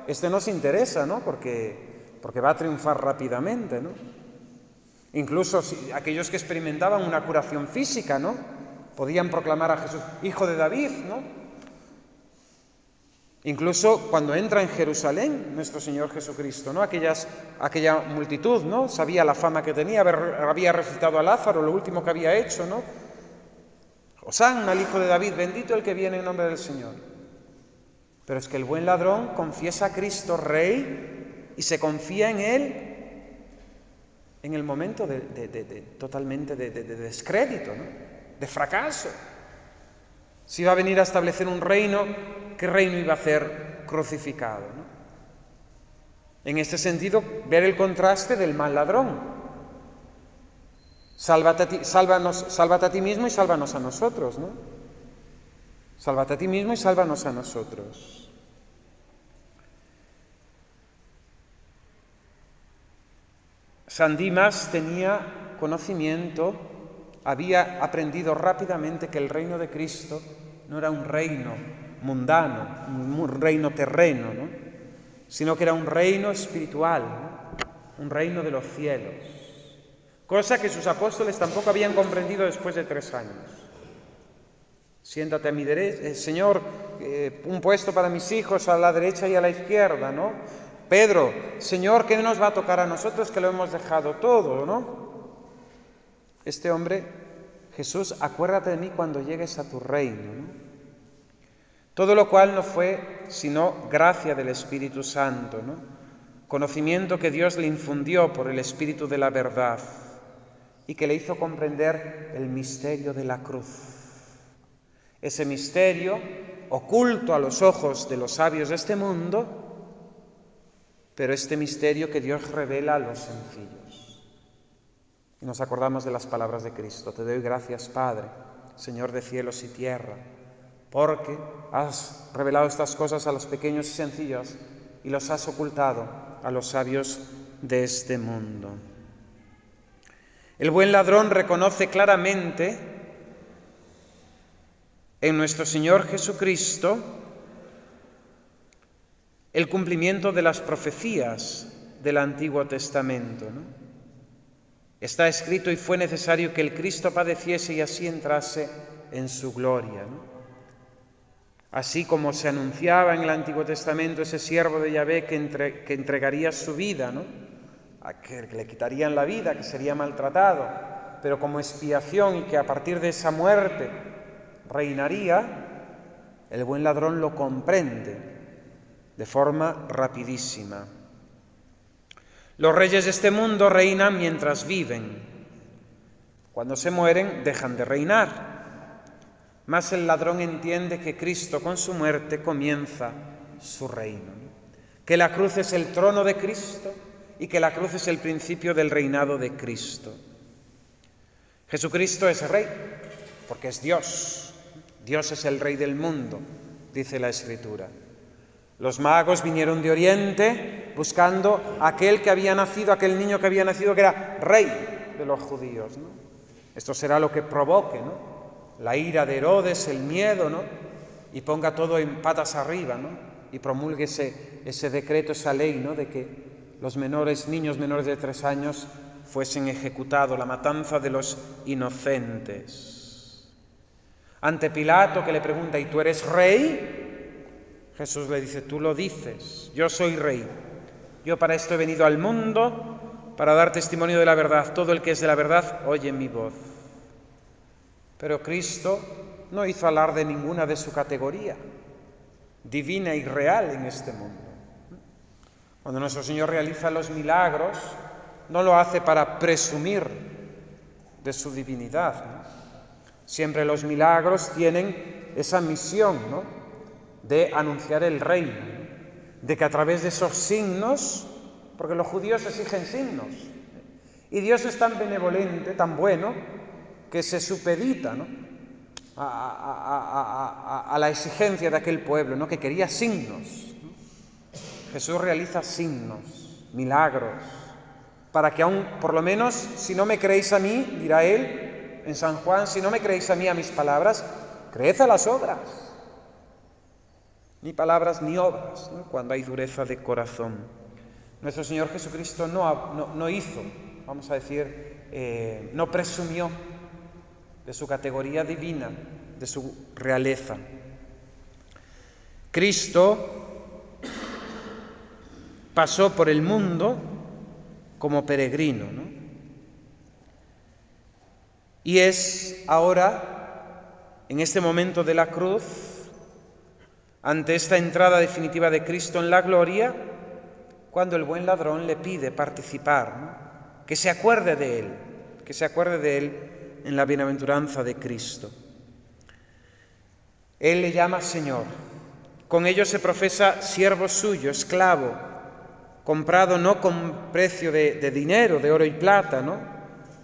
este nos interesa, ¿no?, porque va a triunfar rápidamente, ¿no? Incluso aquellos que experimentaban una curación física, ¿no?, podían proclamar a Jesús hijo de David, ¿no? Incluso cuando entra en Jerusalén nuestro Señor Jesucristo, ¿no?, aquella multitud, ¿no?, sabía la fama que tenía, había resucitado a Lázaro, lo último que había hecho, ¿no? Hosana al Hijo de David, bendito el que viene en nombre del Señor. Pero es que el buen ladrón confiesa a Cristo Rey y se confía en Él en el momento totalmente de descrédito, ¿no?, de fracaso. Si iba a venir a establecer un reino, ¿qué reino iba a hacer crucificado, ¿no? En este sentido, ver el contraste del mal ladrón. Sálvate a ti mismo y sálvanos a nosotros, ¿no? Sálvate a ti mismo y sálvanos a nosotros. San Dimas tenía conocimiento, había aprendido rápidamente que el reino de Cristo no era un reino mundano, un reino terreno, ¿no?, sino que era un reino espiritual, ¿no?, un reino de los cielos, cosa que sus apóstoles tampoco habían comprendido después de 3 años. Siéntate a mi derecha, Señor, un puesto para mis hijos a la derecha y a la izquierda, ¿no? Pedro, Señor, ¿qué nos va a tocar a nosotros que lo hemos dejado todo, ¿no? Este hombre, Jesús, acuérdate de mí cuando llegues a tu reino, ¿no? Todo lo cual no fue sino gracia del Espíritu Santo, ¿no?, conocimiento que Dios le infundió por el Espíritu de la verdad y que le hizo comprender el misterio de la cruz. Ese misterio, oculto a los ojos de los sabios de este mundo, pero este misterio que Dios revela a los sencillos. Y nos acordamos de las palabras de Cristo: te doy gracias, Padre, Señor de cielos y tierra, porque has revelado estas cosas a los pequeños y sencillos y los has ocultado a los sabios de este mundo. El buen ladrón reconoce claramente en nuestro Señor Jesucristo el cumplimiento de las profecías del Antiguo Testamento, ¿no? Está escrito: y fue necesario que el Cristo padeciese y así entrase en su gloria, ¿no? Así como se anunciaba en el Antiguo Testamento ese siervo de Yahvé que entregaría su vida, ¿no?, a que le quitarían la vida, que sería maltratado, pero como expiación, y que a partir de esa muerte reinaría, el buen ladrón lo comprende de forma rapidísima. Los reyes de este mundo reinan mientras viven. Cuando se mueren, dejan de reinar. Mas el ladrón entiende que Cristo con su muerte comienza su reino, que la cruz es el trono de Cristo y que la cruz es el principio del reinado de Cristo. Jesucristo es Rey porque es Dios. Dios es el Rey del mundo, dice la Escritura. Los magos vinieron de Oriente buscando aquel niño que había nacido, que era Rey de los judíos, ¿no? Esto será lo que provoque, ¿no?, la ira de Herodes, el miedo, ¿no?, y ponga todo en patas arriba, ¿no?, y promulgue ese decreto, esa ley, ¿no?, de que los niños menores de 3 años fuesen ejecutados, la matanza de los inocentes. Ante Pilato, que le pregunta: ¿y tú eres rey? Jesús le dice: tú lo dices, yo soy rey. Yo para esto he venido al mundo, para dar testimonio de la verdad. Todo el que es de la verdad oye mi voz. Pero Cristo no hizo alarde ninguna de su categoría divina y real en este mundo. Cuando nuestro Señor realiza los milagros, no lo hace para presumir de su divinidad, ¿no? Siempre los milagros tienen esa misión, ¿no?, de anunciar el reino, de que a través de esos signos, porque los judíos exigen signos, Y Dios es tan benevolente, tan bueno, que se supedita, ¿no?, a la exigencia de aquel pueblo, ¿no?, que quería signos, ¿no? Jesús realiza signos, milagros, para que aún, por lo menos, si no me creéis a mí, dirá él en San Juan, si no me creéis a mí, a mis palabras, creed a las obras. Ni palabras ni obras, ¿no?, cuando hay dureza de corazón. Nuestro Señor Jesucristo no hizo, vamos a decir, no presumió de su categoría divina, de su realeza. Cristo pasó por el mundo como peregrino, ¿no? Y es ahora, en este momento de la cruz, ante esta entrada definitiva de Cristo en la gloria, cuando el buen ladrón le pide participar, ¿no?, que se acuerde de él en la bienaventuranza de Cristo. Él le llama Señor. Con ello se profesa siervo suyo, esclavo, comprado no con precio de dinero, de oro y plata, ¿no?,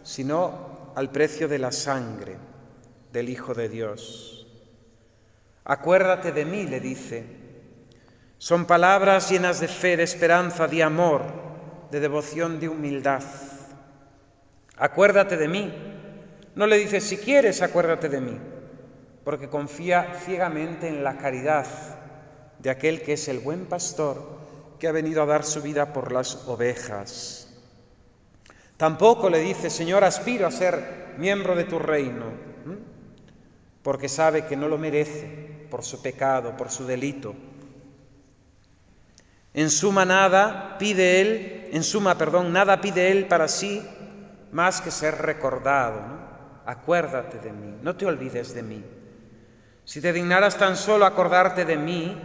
sino al precio de la sangre del Hijo de Dios. Acuérdate de mí, le dice. Son palabras llenas de fe, de esperanza, de amor, de devoción, de humildad. Acuérdate de mí. No le dice, si quieres, acuérdate de mí, porque confía ciegamente en la caridad de aquel que es el buen pastor, que ha venido a dar su vida por las ovejas. Tampoco le dice, Señor, aspiro a ser miembro de tu reino, porque sabe que no lo merece por su pecado, por su delito. En suma, nada pide él para sí más que ser recordado, ¿no? Acuérdate de mí, no te olvides de mí. Si te dignaras tan solo acordarte de mí,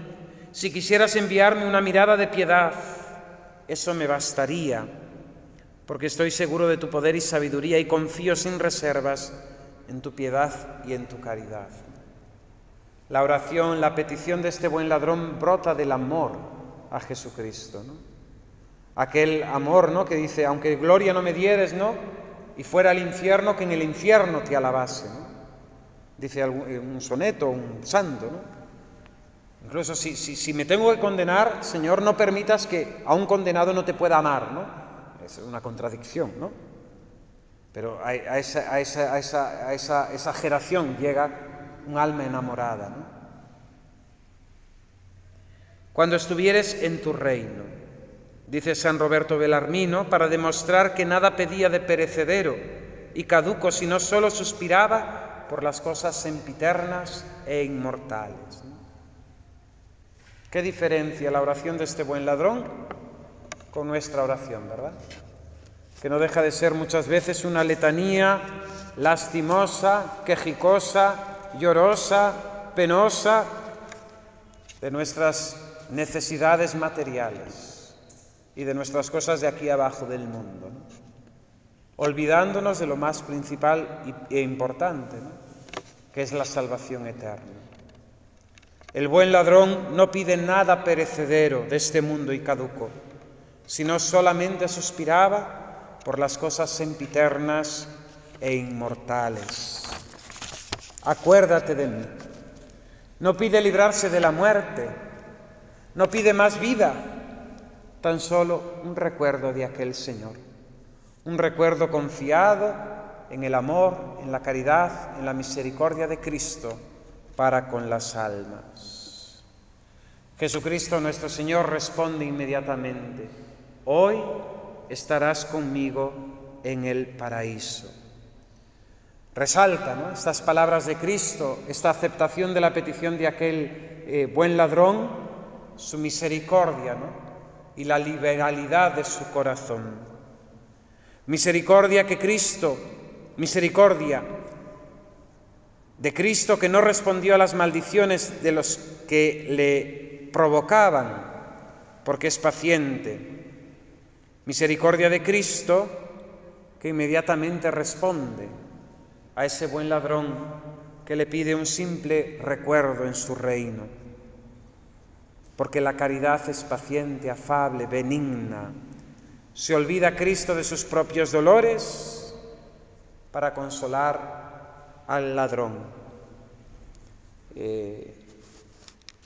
si quisieras enviarme una mirada de piedad, eso me bastaría, porque estoy seguro de tu poder y sabiduría y confío sin reservas en tu piedad y en tu caridad. La oración, la petición de este buen ladrón brota del amor a Jesucristo, ¿no? Aquel amor, ¿no?, que dice, aunque gloria no me dieres, ¿no?, y fuera al infierno, que en el infierno te alabase, ¿no? Dice un soneto, un santo, ¿no? Incluso si me tengo que condenar, Señor, no permitas que a un condenado no te pueda amar, ¿no? Es una contradicción, ¿no? Pero a esa exageración llega un alma enamorada, ¿no? Cuando estuvieres en tu reino, dice San Roberto Belarmino, para demostrar que nada pedía de perecedero y caduco, sino solo suspiraba por las cosas sempiternas e inmortales, ¿no? ¿Qué diferencia la oración de este buen ladrón con nuestra oración, verdad? Que no deja de ser muchas veces una letanía lastimosa, quejicosa, llorosa, penosa de nuestras necesidades materiales y de nuestras cosas de aquí abajo del mundo, ¿no?, olvidándonos de lo más principal e importante, ¿no?, que es la salvación eterna. El buen ladrón no pide nada perecedero de este mundo y caduco, sino solamente suspiraba por las cosas sempiternas e inmortales. Acuérdate de mí. No pide librarse de la muerte, no pide más vida, tan solo un recuerdo de aquel Señor, un recuerdo confiado en el amor, en la caridad, en la misericordia de Cristo para con las almas. Jesucristo nuestro Señor responde inmediatamente, hoy estarás conmigo en el paraíso. Resalta, ¿no?, estas palabras de Cristo, esta aceptación de la petición de aquel buen ladrón, su misericordia, ¿no?, y la liberalidad de su corazón. Misericordia de Cristo, que no respondió a las maldiciones de los que le provocaban, porque es paciente. Misericordia de Cristo, que inmediatamente responde a ese buen ladrón que le pide un simple recuerdo en su reino. Porque la caridad es paciente, afable, benigna, Se olvida Cristo de sus propios dolores para consolar al ladrón.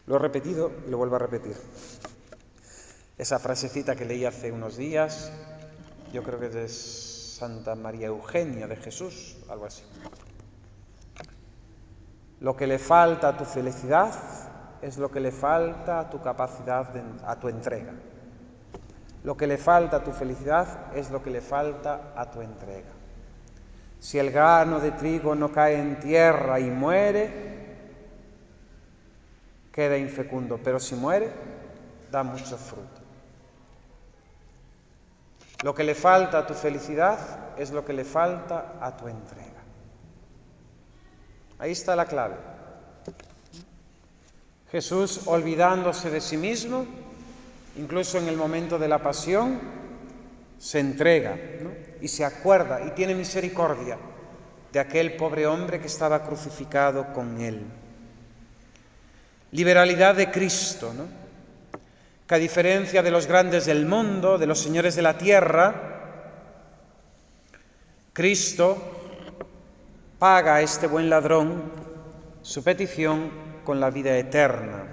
Lo he repetido y lo vuelvo a repetir. Esa frasecita que leí hace unos días, yo creo que es de Santa María Eugenia de Jesús, algo así. Lo que le falta a tu felicidad es lo que le falta a tu capacidad, a tu entrega. Lo que le falta a tu felicidad es lo que le falta a tu entrega. Si el grano de trigo no cae en tierra y muere, queda infecundo, pero si muere, da mucho fruto. Lo que le falta a tu felicidad es lo que le falta a tu entrega. Ahí está la clave. Jesús, olvidándose de sí mismo, incluso en el momento de la pasión, se entrega, ¿no? Y se acuerda y tiene misericordia de aquel pobre hombre que estaba crucificado con él. Liberalidad de Cristo, ¿no? Que a diferencia de los grandes del mundo, de los señores de la tierra, Cristo paga a este buen ladrón su petición con la vida eterna.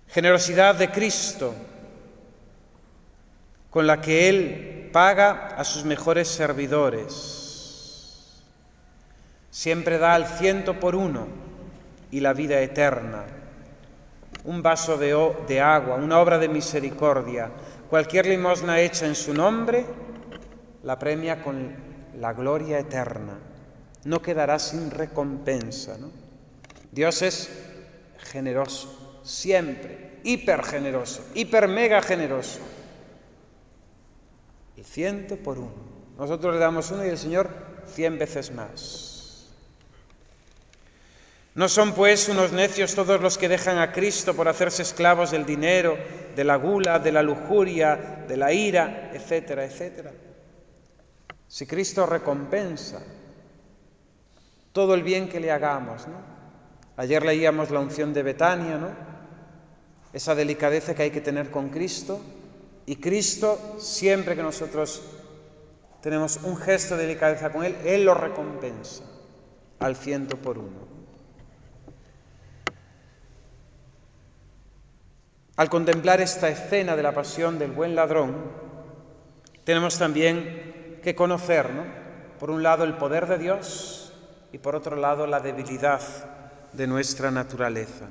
Generosidad de Cristo, con la que Él paga a sus mejores servidores. Siempre da al 100 y la vida eterna. Un vaso de agua, una obra de misericordia, cualquier limosna hecha en su nombre, la premia con la gloria eterna. No quedará sin recompensa, ¿no? Dios es generoso, siempre, hiper generoso, hiper mega generoso. El 100 por 1. Nosotros le damos 1 y el Señor 100 veces más. No son pues unos necios todos los que dejan a Cristo por hacerse esclavos del dinero, de la gula, de la lujuria, de la ira, etcétera, etcétera. Si Cristo recompensa todo el bien que le hagamos, ¿no? Ayer leíamos la unción de Betania, ¿no? Esa delicadeza que hay que tener con Cristo. Y Cristo, siempre que nosotros tenemos un gesto de delicadeza con Él, Él lo recompensa al 100 por 1. Al contemplar esta escena de la pasión del buen ladrón, tenemos también que conocer, ¿no? Por un lado el poder de Dios y por otro lado la debilidad de nuestra naturaleza.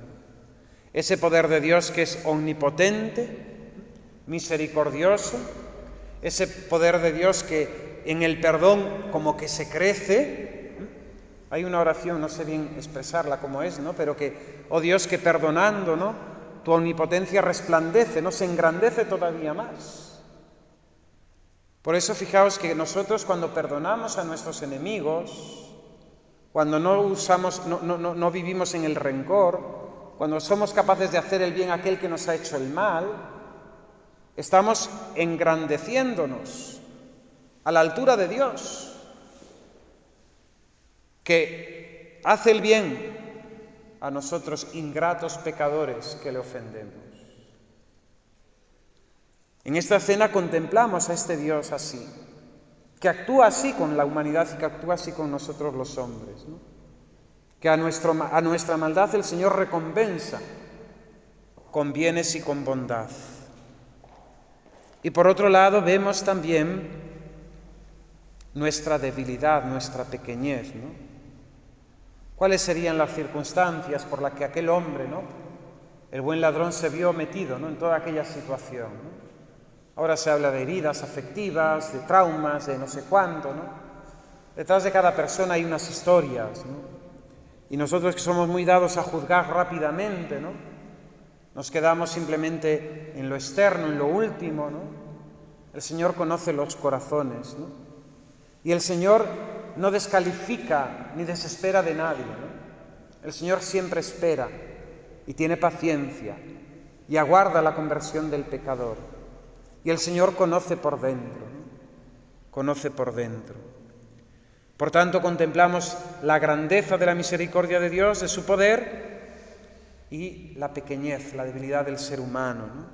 Ese poder de Dios que es omnipotente, misericordioso, ese poder de Dios que en el perdón como que se crece. Hay una oración, no sé bien expresarla como es, ¿no? Pero que, oh Dios, que perdonando, ¿no? Tu omnipotencia resplandece, ¿no? Se engrandece todavía más. Por eso fijaos que nosotros cuando perdonamos a nuestros enemigos, cuando no vivimos en el rencor, cuando somos capaces de hacer el bien a aquel que nos ha hecho el mal, estamos engrandeciéndonos a la altura de Dios, que hace el bien a nosotros ingratos pecadores que le ofendemos. En esta escena contemplamos a este Dios así, que actúa así con la humanidad y que actúa así con nosotros los hombres, ¿no? Que a nuestra maldad el Señor recompensa con bienes y con bondad. Y por otro lado vemos también nuestra debilidad, nuestra pequeñez, ¿no? ¿Cuáles serían las circunstancias por las que aquel hombre, ¿no? El buen ladrón se vio metido, ¿no? En toda aquella situación, ¿no? Ahora se habla de heridas afectivas, de traumas, de no sé cuánto, ¿no? Detrás de cada persona hay unas historias, ¿no? Y nosotros que somos muy dados a juzgar rápidamente, ¿no? Nos quedamos simplemente en lo externo, en lo último, ¿no? El Señor conoce los corazones, ¿no? Y el Señor no descalifica ni desespera de nadie, ¿no? El Señor siempre espera y tiene paciencia y aguarda la conversión del pecador. Y el Señor conoce por dentro, ¿no? Conoce por dentro. Por tanto, contemplamos la grandeza de la misericordia de Dios, de su poder, y la pequeñez, la debilidad del ser humano, ¿no?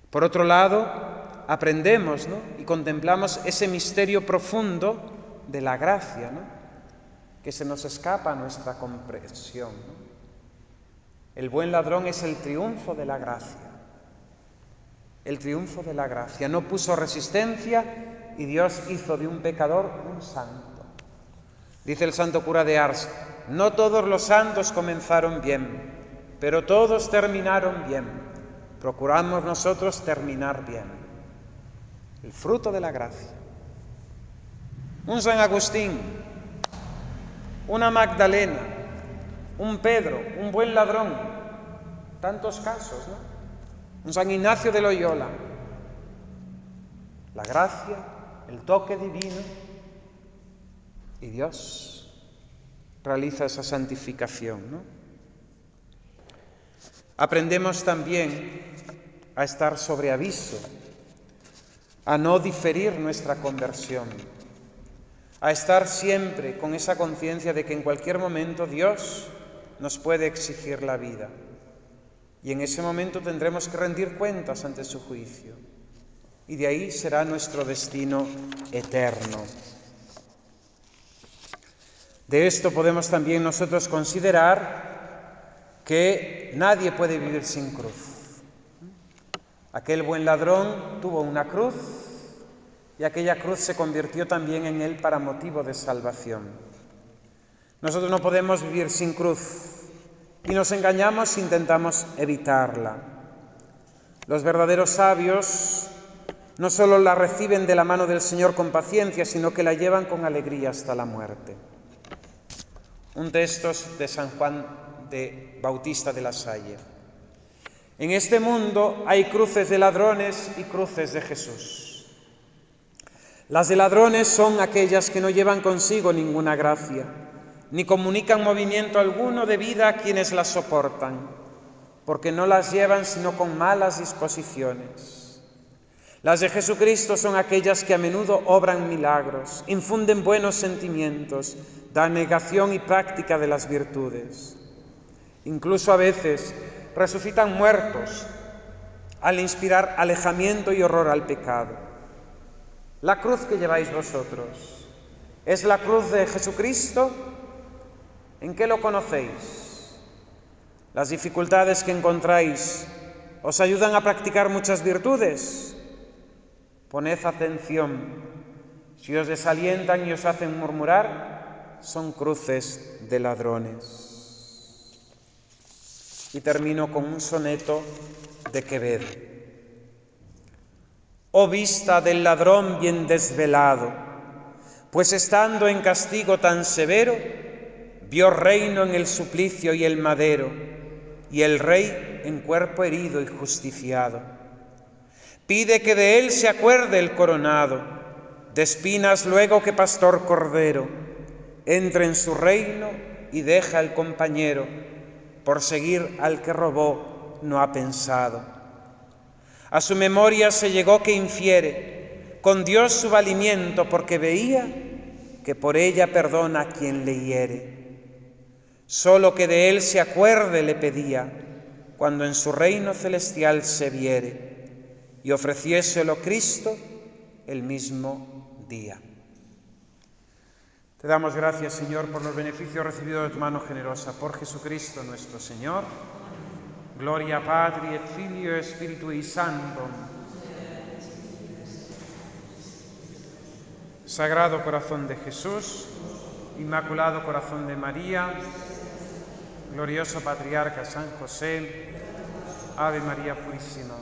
Por otro lado, aprendemos, ¿no?, y contemplamos ese misterio profundo de la gracia, ¿no?, que se nos escapa a nuestra comprensión, ¿no? El buen ladrón es el triunfo de la gracia. El triunfo de la gracia. No puso resistencia y Dios hizo de un pecador un santo. Dice el santo cura de Ars: no todos los santos comenzaron bien, pero todos terminaron bien. Procuramos nosotros terminar bien. El fruto de la gracia. Un San Agustín, una Magdalena, un Pedro, un buen ladrón. Tantos casos, ¿no? Un San Ignacio de Loyola. La gracia, el toque divino, y Dios realiza esa santificación, ¿no? Aprendemos también a estar sobre aviso, a no diferir nuestra conversión, a estar siempre con esa conciencia de que en cualquier momento Dios nos puede exigir la vida. Y en ese momento tendremos que rendir cuentas ante su juicio. Y de ahí será nuestro destino eterno. De esto podemos también nosotros considerar que nadie puede vivir sin cruz. Aquel buen ladrón tuvo una cruz y aquella cruz se convirtió también en él para motivo de salvación. Nosotros no podemos vivir sin cruz y nos engañamos si intentamos evitarla. Los verdaderos sabios no solo la reciben de la mano del Señor con paciencia, sino que la llevan con alegría hasta la muerte. Un texto de San Juan de Bautista de la Salle. En este mundo hay cruces de ladrones y cruces de Jesús. Las de ladrones son aquellas que no llevan consigo ninguna gracia, ni comunican movimiento alguno de vida a quienes las soportan, porque no las llevan sino con malas disposiciones. Las de Jesucristo son aquellas que a menudo obran milagros, infunden buenos sentimientos, dan negación y práctica de las virtudes. Incluso a veces resucitan muertos al inspirar alejamiento y horror al pecado. La cruz que lleváis vosotros, ¿es la cruz de Jesucristo? ¿En qué lo conocéis? ¿Las dificultades que encontráis os ayudan a practicar muchas virtudes? Poned atención. Si os desalientan y os hacen murmurar, son cruces de ladrones. Y termino con un soneto de Quevedo. Oh vista del ladrón bien desvelado, pues estando en castigo tan severo, vio reino en el suplicio y el madero, y el rey en cuerpo herido y justiciado. Pide que de él se acuerde el coronado, de espinas luego que pastor cordero, entre en su reino y deja el compañero, por seguir al que robó no ha pensado. A su memoria se llegó que infiere con Dios su valimiento, porque veía que por ella perdona a quien le hiere. Solo que de él se acuerde le pedía, cuando en su reino celestial se viere, y ofreciéselo Cristo el mismo día. Te damos gracias, Señor, por los beneficios recibidos de tu mano generosa, por Jesucristo nuestro Señor. Gloria Patri et Filio et Spiritui Sancto. Sagrado Corazón de Jesús, Inmaculado Corazón de María, glorioso Patriarca San José, Ave María Purísima.